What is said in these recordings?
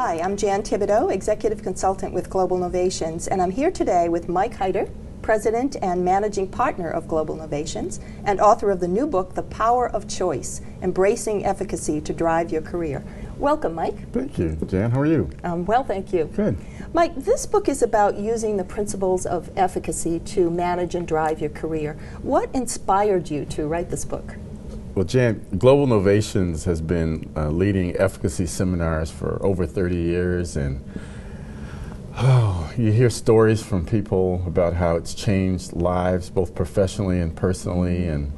Hi, I'm Jan Thibodeau, Executive Consultant with Global Novations, and I'm here today with Mike Hyter, President and Managing Partner of Global Novations, and author of the new book, The Power of Choice, Embracing Efficacy to Drive Your Career. Welcome, Mike. Thank you. Jan, how are you? Well, thank you. Good. Mike, this book is about using the principles of efficacy to manage and drive your career. What inspired you to write this book? Well, Jan, Global Novations has been leading efficacy seminars for over 30 years, and you hear stories from people about how it's changed lives, both professionally and personally, and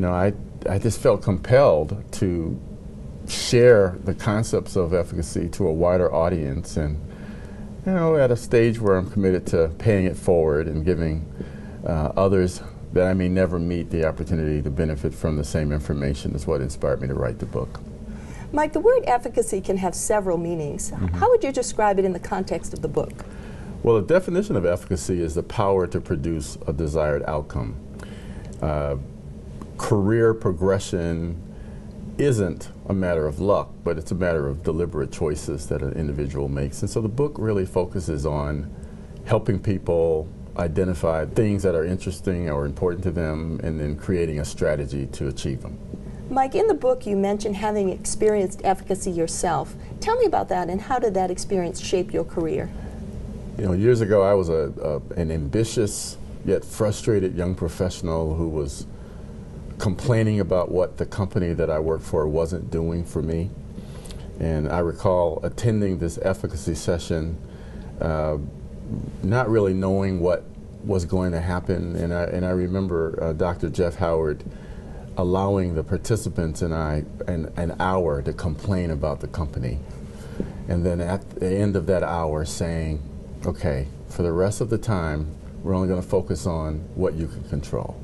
I just felt compelled to share the concepts of efficacy to a wider audience, and at a stage where I'm committed to paying it forward and giving others that I may never meet the opportunity to benefit from the same information is what inspired me to write the book. Mike, the word efficacy can have several meanings. How would you describe it in the context of the book? Well, the definition of efficacy is the power to produce a desired outcome. Career progression isn't a matter of luck, but it's a matter of deliberate choices that an individual makes. And so the book really focuses on helping people identify things that are interesting or important to them, and then creating a strategy to achieve them. Mike, in the book you mentioned having experienced efficacy yourself. Tell me about that, and how did that experience shape your career? Years ago I was an ambitious yet frustrated young professional who was complaining about what the company that I worked for wasn't doing for me. And I recall attending this efficacy session not really knowing what was going to happen, and I remember Dr. Jeff Howard allowing the participants and I an hour to complain about the company, and then at the end of that hour saying, okay, for the rest of the time we're only going to focus on what you can control.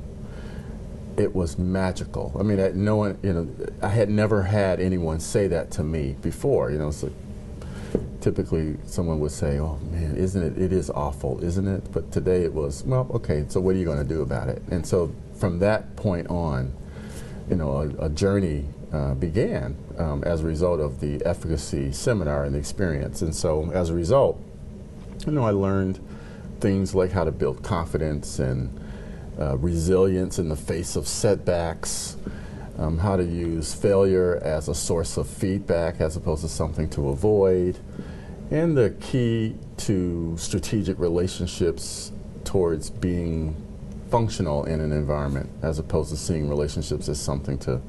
It was magical. I mean, I had never had anyone say that to me before. So typically someone would say, oh man, it is awful, isn't it? But today it was, well, okay, so what are you going to do about it? And so from that point on, a journey began as a result of the efficacy seminar and the experience. And so as a result, I learned things like how to build confidence and resilience in the face of setbacks, how to use failure as a source of feedback as opposed to something to avoid, and the key to strategic relationships towards being functional in an environment as opposed to seeing relationships as something to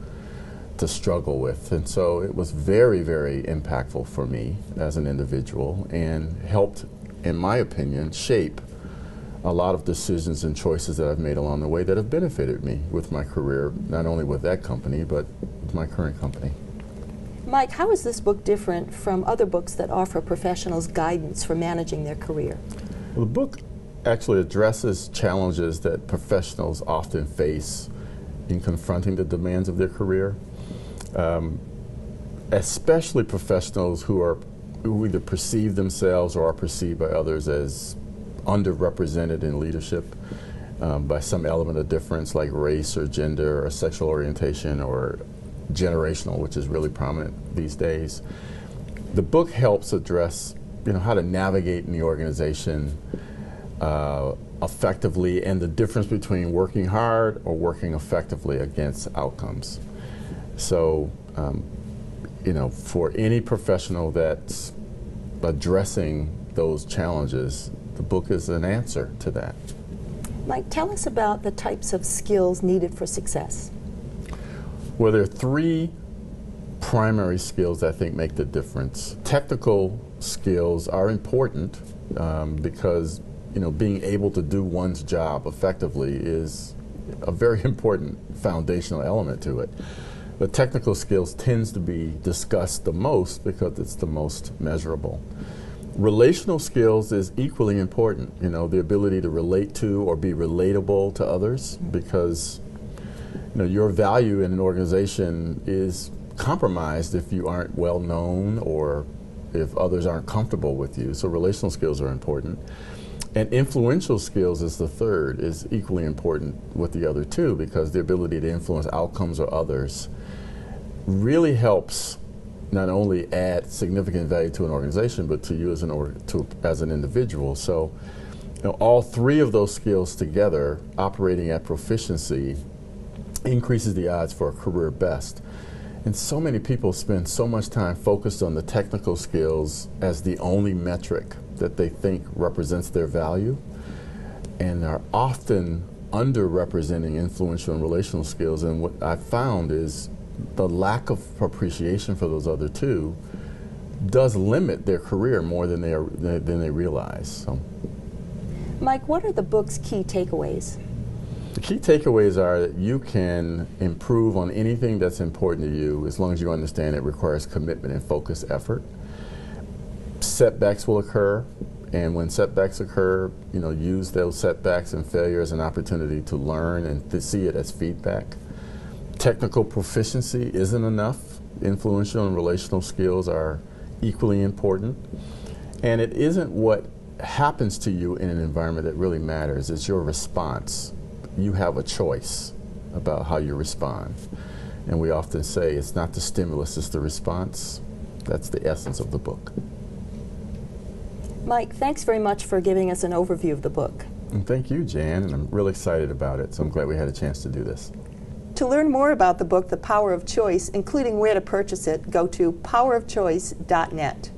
struggle with. And so it was very, very impactful for me as an individual, and helped, in my opinion, shape a lot of decisions and choices that I've made along the way that have benefited me with my career, not only with that company, but with my current company. Mike, how is this book different from other books that offer professionals guidance for managing their career? Well, the book actually addresses challenges that professionals often face in confronting the demands of their career, especially professionals who either perceive themselves or are perceived by others as underrepresented in leadership by some element of difference, like race or gender or sexual orientation or generational, which is really prominent these days. The book helps address how to navigate in the organization effectively, and the difference between working hard or working effectively against outcomes. So for any professional that's addressing those challenges, the book is an answer to that. Mike, tell us about the types of skills needed for success. Well, there are three primary skills that I think make the difference. Technical skills are important because being able to do one's job effectively is a very important foundational element to it. But technical skills tends to be discussed the most because it's the most measurable. Relational skills is equally important, the ability to relate to or be relatable to others, because your value in an organization is compromised if you aren't well known or if others aren't comfortable with you. So relational skills are important. And influential skills is the third, is equally important with the other two, because the ability to influence outcomes or others really helps not only add significant value to an organization, but to you as an individual. So, all three of those skills together, operating at proficiency, increases the odds for a career best. And so many people spend so much time focused on the technical skills as the only metric that they think represents their value, and are often underrepresenting influential and relational skills. And what I've found is the lack of appreciation for those other two does limit their career more than they realize. So, Mike, what are the book's key takeaways? the key takeaways are that you can improve on anything that's important to you as long as you understand it requires commitment and focused effort. Setbacks will occur, and when setbacks occur, use those setbacks and failures as an opportunity to learn and to see it as feedback. Technical proficiency isn't enough. Influential and relational skills are equally important. And it isn't what happens to you in an environment that really matters. It's your response. You have a choice about how you respond. And we often say it's not the stimulus, it's the response. That's the essence of the book. Mike, thanks very much for giving us an overview of the book. And thank you, Jan, and I'm really excited about it, so I'm glad we had a chance to do this. To learn more about the book, The Power of Choice, including where to purchase it, go to powerofchoice.net.